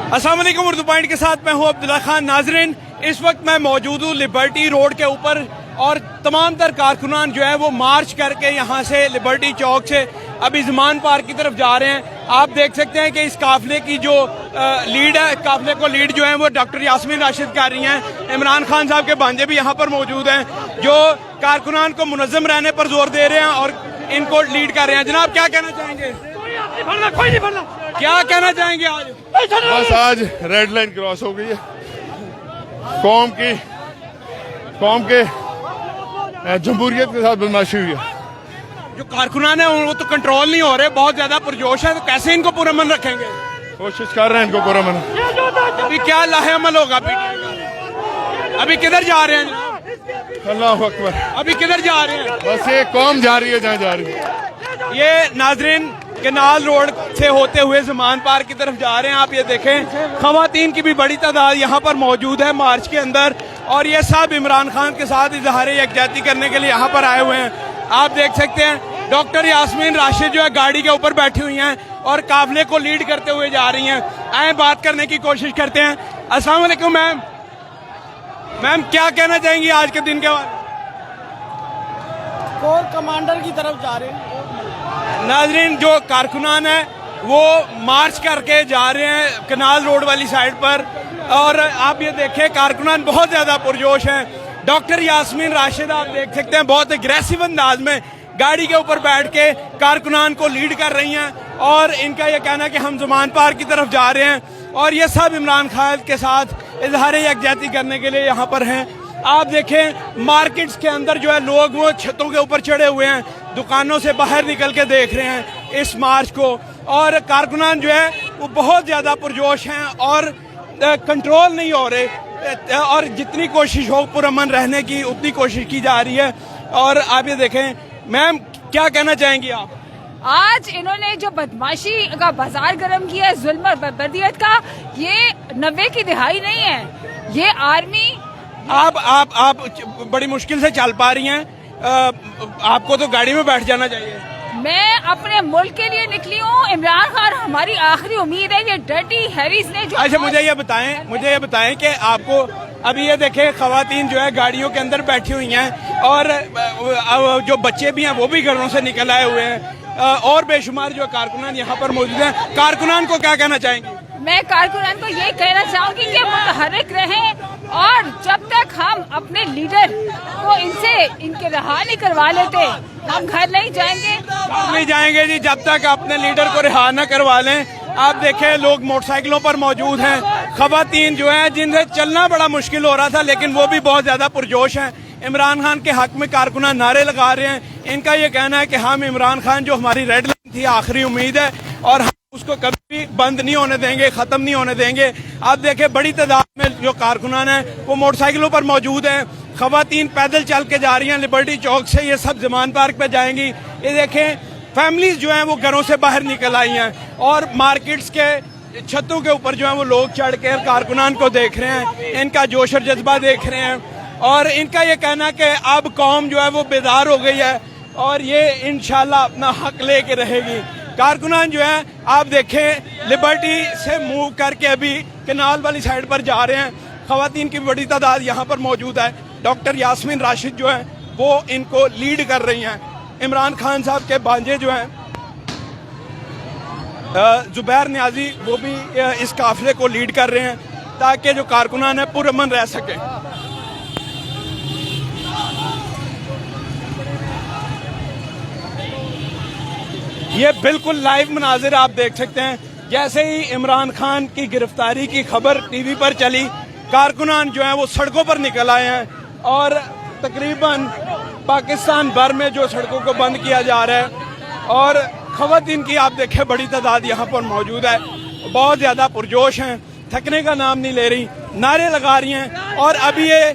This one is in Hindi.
अस्सलाम वालेकुम। उर्दू पॉइंट के साथ मैं हूं अब्दुल्ला खान। नाजरीन, इस वक्त मैं मौजूद हूं लिबर्टी रोड के ऊपर और तमाम तर कारकुनान जो है वो मार्च करके यहाँ से लिबर्टी चौक से अभी ज़मान पार्क की तरफ जा रहे हैं। आप देख सकते हैं कि इस काफिले की जो लीड है, काफिले को लीड जो है वो डॉक्टर यास्मीन राशिद कर रही हैं। इमरान खान साहब के भांजे भी यहाँ पर मौजूद हैं जो कारकुनान को मुनज़्ज़म रहने पर जोर दे रहे हैं और इनको लीड कर रहे हैं। जनाब, क्या कहना चाहेंगे? क्या कहना चाहेंगे आज? बस आज रेड लाइन क्रॉस हो गई है। कौम के जमहूरियत के साथ बदमाशी हुई है। जो कारकुनान है वो तो कंट्रोल नहीं हो रहे, बहुत ज्यादा पुरजोश है, तो कैसे इनको पुरअमन रखेंगे? कोशिश कर रहे हैं इनको पुरअमन। अभी क्या लाहेअमल होगा पीटीआई का? अभी किधर जा रहे हैं? अल्लाह अकबर। अभी किधर जा रहे हैं? बस ये कौम जा रही है जहाँ जा रही है। ये नाजरीन केनाल रोड से होते हुए ज़मान पार्क की तरफ जा रहे हैं। आप ये देखें, खवातीन की भी बड़ी तादाद यहाँ पर मौजूद है मार्च के अंदर, और ये सब इमरान खान के साथ इजहार यकजहती करने के लिए यहाँ पर आए हुए हैं। आप देख सकते हैं डॉक्टर यास्मीन राशिद जो है गाड़ी के ऊपर बैठी हुई हैं और काफिले को लीड करते हुए जा रही हैं। आए बात करने की कोशिश करते हैं। अस्सलाम वालेकुम मैम। मैम, क्या कहना चाहेंगी आज के दिन के बाद? कोर कमांडर की तरफ जा रहे हैं। नाजरीन, जो कारकुनान है वो मार्च करके जा रहे हैं कनाल रोड वाली साइड पर, और आप ये देखें कारकुनान बहुत ज्यादा पुरजोश हैं। डॉक्टर यास्मीन राशिद आप देख सकते हैं बहुत एग्रेसिव अंदाज में गाड़ी के ऊपर बैठ के कारकुनान को लीड कर रही हैं, और इनका ये कहना है कि हम ज़मान पार्क की तरफ जा रहे हैं, और ये सब इमरान खान के साथ इजहार यकजहती करने के लिए यहाँ पर हैं। आप देखें मार्केट्स के अंदर जो है लोग वो छतों के ऊपर चढ़े हुए हैं, दुकानों से बाहर निकल के देख रहे हैं इस मार्च को, और कारकुनान जो है वो बहुत ज़्यादा पुरजोश हैं और कंट्रोल नहीं हो रहे, और जितनी कोशिश हो पुरअमन रहने की उतनी कोशिश की जा रही है। और आप ये देखें, मैम क्या कहना चाहेंगी आप? आज इन्होंने जो बदमाशी का बाजार गर्म किया है, जुल्म और बर्बरियत का, ये 90 की दिहाई नहीं है, ये आर्मी। आप बड़ी मुश्किल से चल पा रही हैं, आपको तो गाड़ी में बैठ जाना चाहिए। मैं अपने मुल्क के लिए निकली हूँ। इमरान खान हमारी आखिरी उम्मीद है। ये डर्टी हैरिस ने जो अच्छा, मुझे ये बताएं कि आपको अभी ये देखें खवातीन जो है गाड़ियों के अंदर बैठी हुई हैं, और जो बच्चे भी हैं वो भी घरों से निकल आए हुए हैं, और बेशुमार जो कारकुनान यहाँ पर मौजूद हैं। कारकुनान को क्या कहना चाहेंगे? मैं कारकुनान को ये कहना चाहूंगी कि मुतहर्रिक रहें, और जब तक हम अपने लीडर को इनके रहा नहीं करवा लेते हम घर नहीं जाएंगे जी, जब तक अपने लीडर को रिहा न करवा लें। आप देखें लोग मोटरसाइकिलों पर मौजूद हैं, खवातीन जो हैं जिनसे चलना बड़ा मुश्किल हो रहा था, लेकिन वो भी बहुत ज्यादा पुरजोश हैं। इमरान खान के हक में कारकुनान नारे लगा रहे हैं। इनका ये कहना है कि हम इमरान खान जो हमारी रेड लाइन थी, आखिरी उम्मीद है, और हम उसको कभी भी बंद नहीं होने देंगे, खत्म नहीं होने देंगे। आप देखें बड़ी तादाद में जो कारकुनान है वो मोटरसाइकिलों पर मौजूद हैं, खवातीन पैदल चल के जा रही हैं लिबर्टी चौक से, ये सब ज़मान पार्क पे जाएंगी। ये देखें फैमिलीज जो हैं वो घरों से बाहर निकल आई हैं, और मार्केट्स के छतों के ऊपर जो है वो लोग चढ़ के कारकुनान को देख रहे हैं, इनका जोश और जज्बा देख रहे हैं, और इनका ये कहना कि अब कौम जो है वो बेदार हो गई है और ये इंशाल्लाह अपना हक लेके रहेगी। कारकुनान जो है आप देखें लिबर्टी से मूव करके अभी केनाल वाली साइड पर जा रहे हैं। खवातीन की बड़ी तादाद यहाँ पर मौजूद है। डॉक्टर यास्मीन राशिद जो है वो इनको लीड कर रही हैं। इमरान खान साहब के भांजे जो हैं जुबैर नियाजी, वो भी इस काफिले को लीड कर रहे हैं ताकि जो कारकुनान है पुरअमन रह सके। ये बिल्कुल लाइव मनाजिर आप देख सकते हैं। जैसे ही इमरान खान की गिरफ्तारी की खबर टीवी पर चली, कारकुनान जो है वो सड़कों पर निकल आए हैं, और तकरीबन पाकिस्तान भर में जो सड़कों को बंद किया जा रहा है, और खवातीन की आप देखें बड़ी तादाद यहाँ पर मौजूद है, बहुत ज़्यादा पुरजोश हैं, थकने का नाम नहीं ले रही, नारे लगा रही हैं, और अभी ये